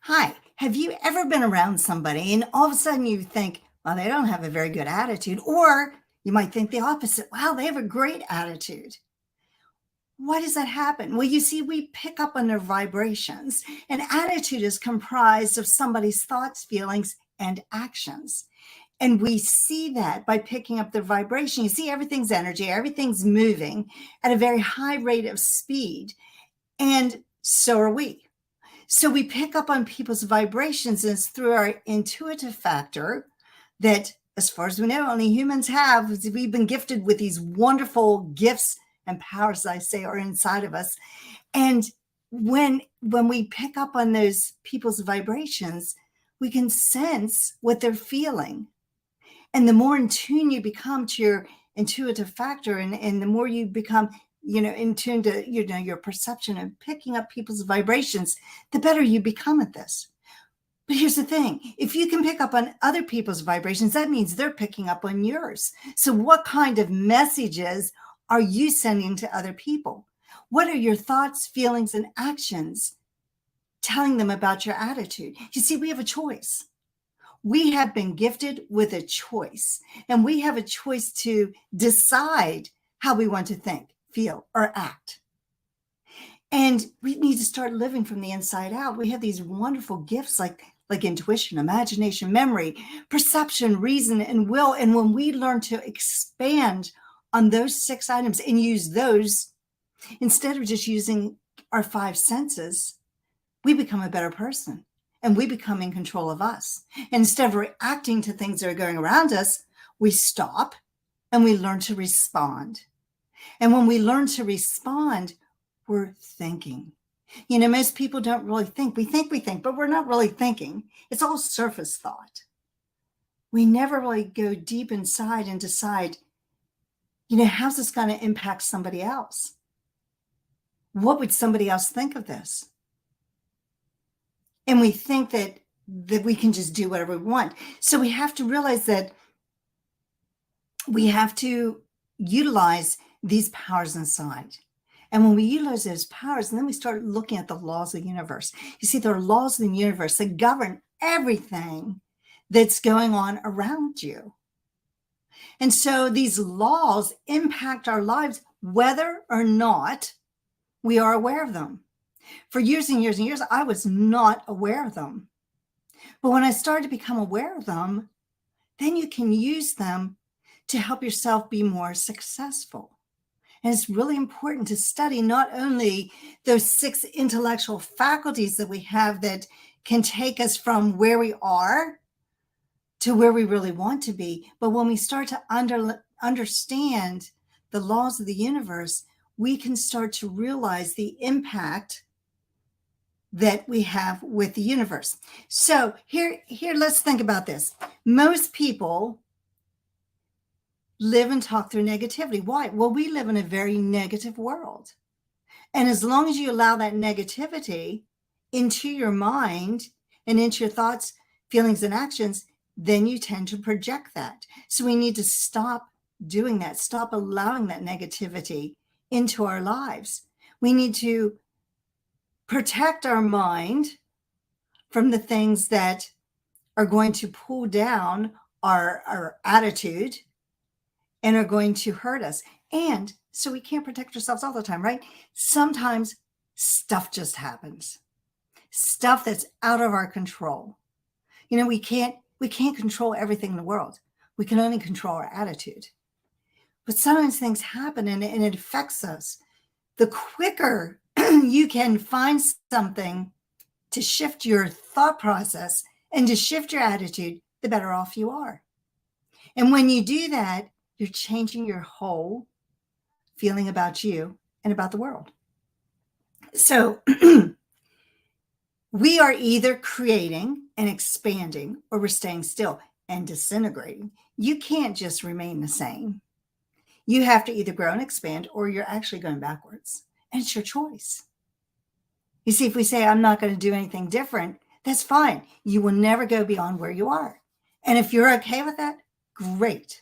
Hi, have you ever been around somebody and all of a sudden you think, well, they don't have a very good attitude, or you might think the opposite, wow, they have a great attitude. Why does that happen? Well, you see, we pick up on their vibrations, and attitude is comprised of somebody's thoughts, feelings, and actions. And we see that by picking up their vibration. You see, everything's energy, everything's moving at a very high rate of speed, and so are we. So we pick up on people's vibrations, and it's through our intuitive factor that, as far as we know, only humans have. We've been gifted with these wonderful gifts and powers, I say, are inside of us. And when we pick up on those people's vibrations, we can sense what they're feeling. And the more in tune you become to your intuitive factor, and the more you become in tune to your perception and picking up people's vibrations, the better you become at this. But here's the thing: if you can pick up on other people's vibrations, that means they're picking up on yours. So what kind of messages are you sending to other people? What are your thoughts, feelings, and actions telling them about your attitude? You see, we have a choice. We have been gifted with a choice, and we have a choice to decide how we want to think, feel, or act. And we need to start living from the inside out. We have these wonderful gifts like intuition, imagination, memory, perception, reason, and will. And when we learn to expand on those 6 items and use those instead of just using our 5 senses, we become a better person, and we become in control of us. And instead of reacting to things that are going around us, we stop and we learn to respond. And when we learn to respond, we're thinking. Most people don't really think. We think, but we're not really thinking. It's all surface thought. We never really go deep inside and decide, how's this going to impact somebody else? What would somebody else think of this? And we think that we can just do whatever we want. So we have to realize that we have to utilize these powers inside. And when we utilize those powers, and then we start looking at the laws of the universe. You see, there are laws of the universe that govern everything that's going on around you. And so these laws impact our lives whether or not we are aware of them. For years and years and years, I was not aware of them. But when I started to become aware of them, then you can use them to help yourself be more successful. And it's really important to study not only those 6 intellectual faculties that we have that can take us from where we are to where we really want to be, but when we start to understand the laws of the universe, we can start to realize the impact that we have with the universe. So here, let's think about this. Most people live and talk through negativity. Why? Well, we live in a very negative world. And as long as you allow that negativity into your mind and into your thoughts, feelings, and actions, then you tend to project that. So we need to stop doing that, stop allowing that negativity into our lives. We need to protect our mind from the things that are going to pull down our attitude and are going to hurt us. And so we can't protect ourselves all the time, right? Sometimes stuff just happens. Stuff that's out of our control. We can't control everything in the world. We can only control our attitude. But sometimes things happen and it affects us. The quicker you can find something to shift your thought process and to shift your attitude, the better off you are. And when you do that, you're changing your whole feeling about you and about the world. So we are either creating and expanding, or we're staying still and disintegrating. You can't just remain the same. You have to either grow and expand, or you're actually going backwards. And it's your choice. You see, if we say, I'm not going to do anything different, that's fine. You will never go beyond where you are. And if you're okay with that, great.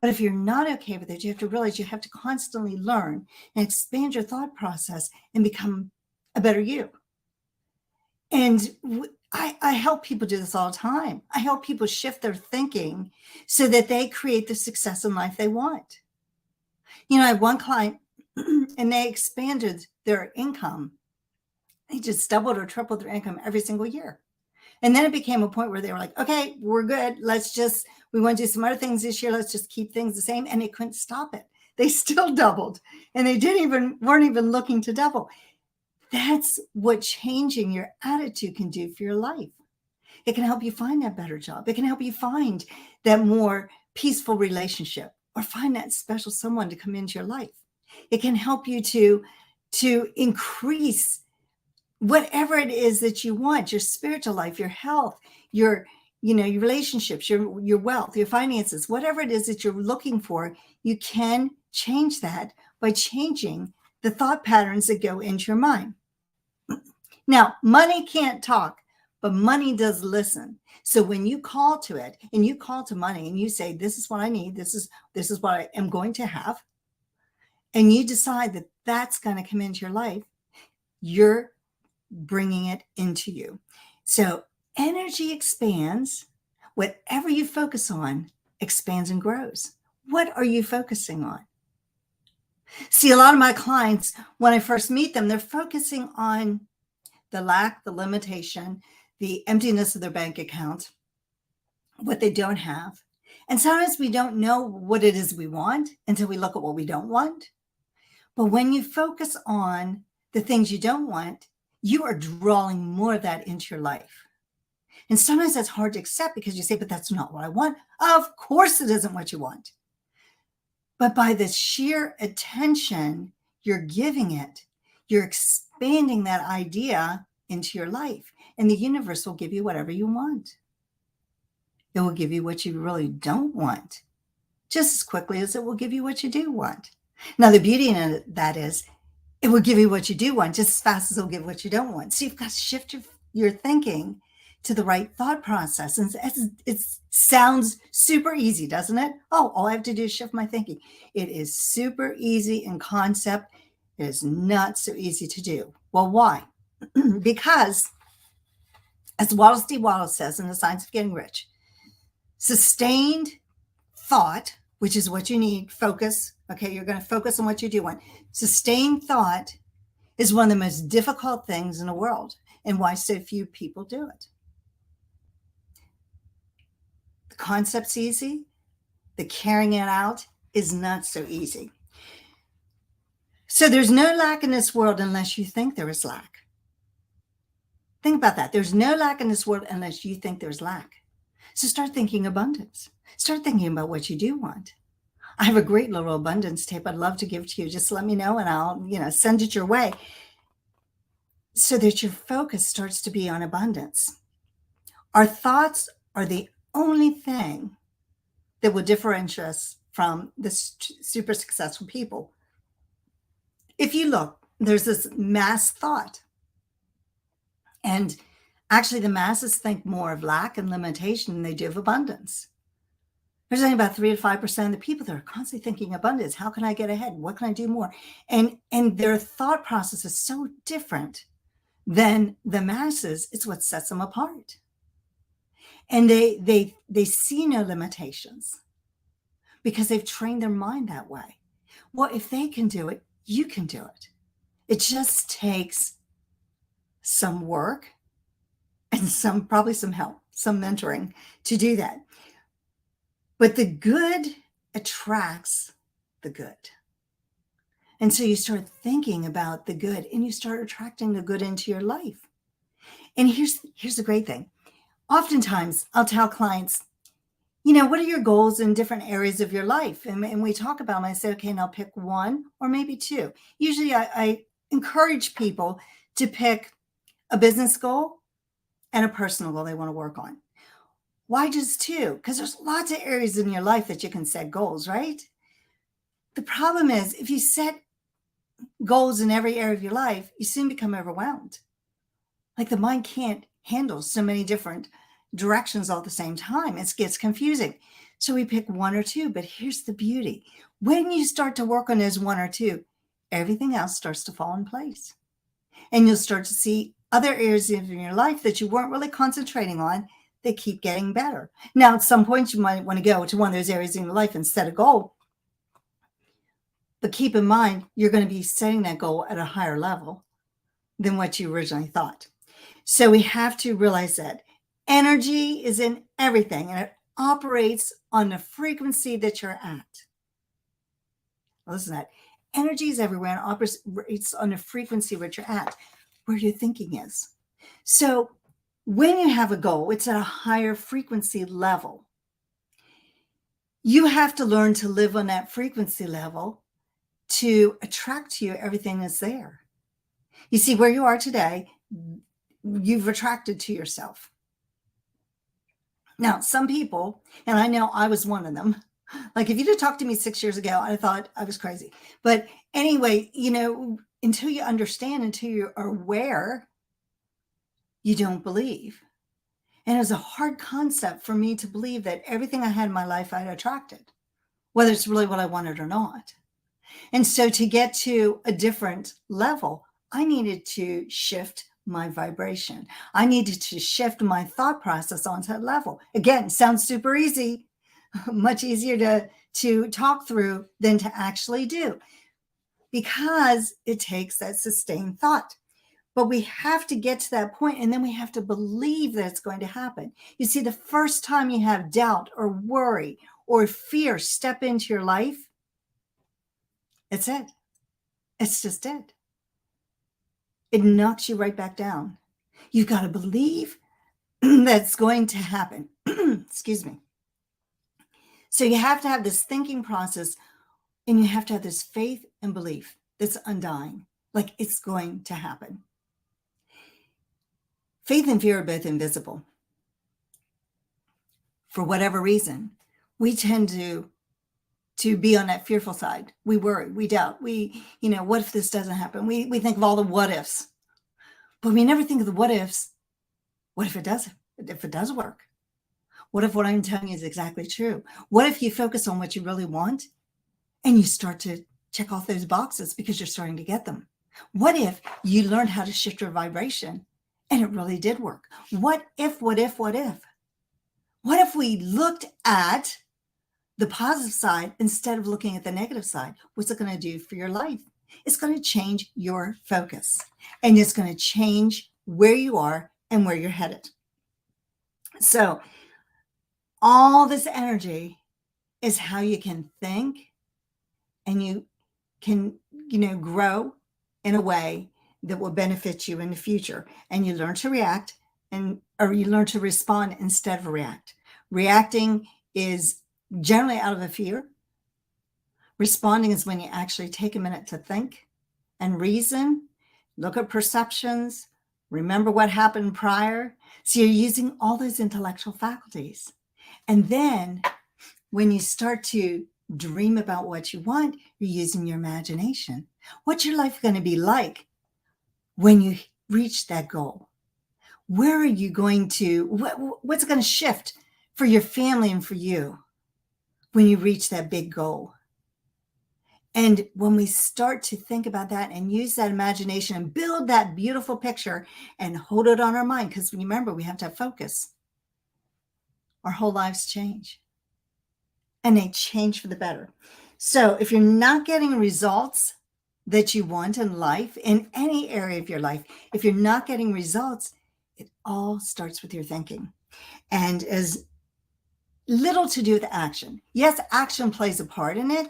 But if you're not okay with it, you have to realize you have to constantly learn and expand your thought process and become a better you. And I help people do this all the time. I help people shift their thinking so that they create the success in life they want. I have one client and they expanded their income. They just doubled or tripled their income every single year. And then it became a point where they were like, okay, we're good. We want to do some other things this year. Let's just keep things the same. And they couldn't stop it. They still doubled and they weren't even looking to double. That's what changing your attitude can do for your life. It can help you find that better job. It can help you find that more peaceful relationship or find that special someone to come into your life. It can help you to increase whatever it is that you want, your spiritual life, your health, your relationships, your wealth, your finances, whatever it is that you're looking for, you can change that by changing the thought patterns that go into your mind. Now, money can't talk, but money does listen. So when you call to it and you call to money and you say, this is what I need, this is what I am going to have, and you decide that that's going to come into your life, you're bringing it into you. So energy expands. Whatever you focus on expands and grows. What are you focusing on? See, a lot of my clients, when I first meet them, they're focusing on the lack, the limitation, the emptiness of their bank account, what they don't have. And sometimes we don't know what it is we want until we look at what we don't want. But when you focus on the things you don't want, you are drawing more of that into your life. And sometimes that's hard to accept because you say, but that's not what I want. Of course it isn't what you want. But by the sheer attention you're giving it, you're expanding that idea into your life. And the universe will give you whatever you want. It will give you what you really don't want, just as quickly as it will give you what you do want. Now, the beauty in that is it will give you what you do want just as fast as it'll give what you don't want. So you've got to shift your thinking to the right thought process. And it sounds super easy, doesn't it? Oh, all I have to do is shift my thinking. It is super easy in concept. It is not so easy to do. Well, why? Because, as Wallace D. Wallace says in The Science of Getting Rich, sustained thought, which is what you need, focus. Okay, you're going to focus on what you do want. Sustained thought is one of the most difficult things in the world, and why so few people do it. The concept's easy. The carrying it out is not so easy. So there's no lack in this world unless you think there is lack. Think about that. There's no lack in this world unless you think there's lack. So start thinking abundance. Start thinking about what you do want. I have a great little abundance tape I'd love to give to you. Just let me know and I'll, send it your way so that your focus starts to be on abundance. Our thoughts are the only thing that will differentiate us from the super successful people. If you look, there's this mass thought. And actually, the masses think more of lack and limitation than they do of abundance. There's only about 3 to 5% of the people that are constantly thinking abundance. How can I get ahead? What can I do more? And their thought process is so different than the masses. It's what sets them apart. And they see no limitations because they've trained their mind that way. Well, if they can do it, you can do it. It just takes some work and probably some help, some mentoring to do that. But the good attracts the good. And so you start thinking about the good and you start attracting the good into your life. And here's the great thing. Oftentimes I'll tell clients, what are your goals in different areas of your life? And we talk about them. I say, okay, now pick one or maybe two. Usually I encourage people to pick a business goal and a personal goal they want to work on. Why just two? Because there's lots of areas in your life that you can set goals, right? The problem is if you set goals in every area of your life, you soon become overwhelmed. Like the mind can't handle so many different directions all at the same time. It gets confusing. So we pick one or two, but here's the beauty. When you start to work on those one or two, everything else starts to fall in place. And you'll start to see other areas in your life that you weren't really concentrating on, they keep getting better. Now, at some point, you might want to go to one of those areas in your life and set a goal. But keep in mind, you're going to be setting that goal at a higher level than what you originally thought. So we have to realize that energy is in everything and it operates on the frequency that you're at. Listen to that. Energy is everywhere and operates on the frequency that you're at, where your thinking is. So when you have a goal, it's at a higher frequency level. You have to learn to live on that frequency level to attract to you everything that's there. You see, where you are today, you've attracted to yourself. Now, some people, and I know I was one of them, like if you'd have talked to me 6 years ago, I thought I was crazy. But anyway, until you understand, until you are aware, you don't believe. And it was a hard concept for me to believe that everything I had in my life I'd attracted, whether it's really what I wanted or not. And so to get to a different level, I needed to shift my vibration. I needed to shift my thought process onto that level. Again, sounds super easy, much easier to talk through than to actually do, because it takes that sustained thought. But we have to get to that point, and then we have to believe that it's going to happen. You see, the first time you have doubt or worry or fear step into your life, it's it. It's just it. It knocks you right back down. You've got to believe that's going to happen. Excuse me. So you have to have this thinking process, and you have to have this faith and belief that's undying, like it's going to happen. Faith and fear are both invisible. For whatever reason, we tend to be on that fearful side. We worry, we doubt, what if this doesn't happen? We think of all the what ifs, but we never think of the what ifs. What if it does work? What if what I'm telling you is exactly true? What if you focus on what you really want and you start to check off those boxes because you're starting to get them? What if you learned how to shift your vibration and it really did work? What if? What if we looked at the positive side instead of looking at the negative side? What's it going to do for your life? It's going to change your focus, and it's going to change where you are and where you're headed. So all this energy is how you can think, and you can, grow in a way that will benefit you in the future. And you learn to react or you learn to respond instead of react. Reacting is generally out of a fear. Responding is when you actually take a minute to think and reason, look at perceptions, remember what happened prior. So you're using all those intellectual faculties. And then when you start to dream about what you want, you're using your imagination. What's your life going to be like when you reach that goal? Where are you going to, what's going to shift for your family and for you when you reach that big goal? And when we start to think about that and use that imagination and build that beautiful picture and hold it on our mind, because remember, we have to have focus, our whole lives change. And they change for the better. So if you're not getting results that you want in life, in any area of your life, if you're not getting results, it all starts with your thinking. And as little to do with action. Yes, action plays a part in it,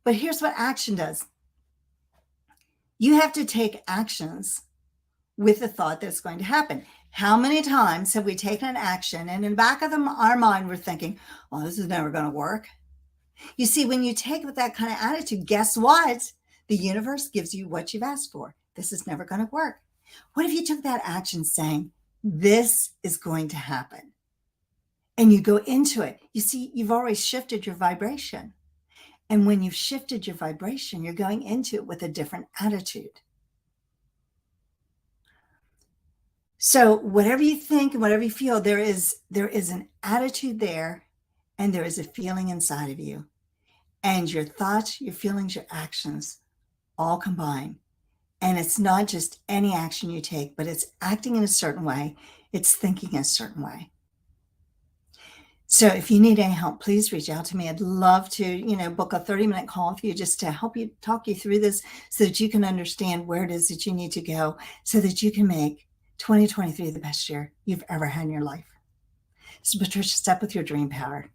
but here's what action does. You have to take actions with the thought that's going to happen. How many times have we taken an action and in the back of our mind, we're thinking, oh, this is never going to work. You see, when you take with that kind of attitude, guess what? The universe gives you what you've asked for. This is never going to work. What if you took that action saying, this is going to happen? And you go into it. You see, you've already shifted your vibration. And when you've shifted your vibration, you're going into it with a different attitude. So whatever you think and whatever you feel, there is an attitude there, and there is a feeling inside of you. And your thoughts, your feelings, your actions all combine. And it's not just any action you take, but it's acting in a certain way. It's thinking a certain way. So if you need any help, please reach out to me. I'd love to, book a 30-minute call with you just to help you talk you through this so that you can understand where it is that you need to go so that you can make 2023 the best year you've ever had in your life. So Patricia, step with your dream power.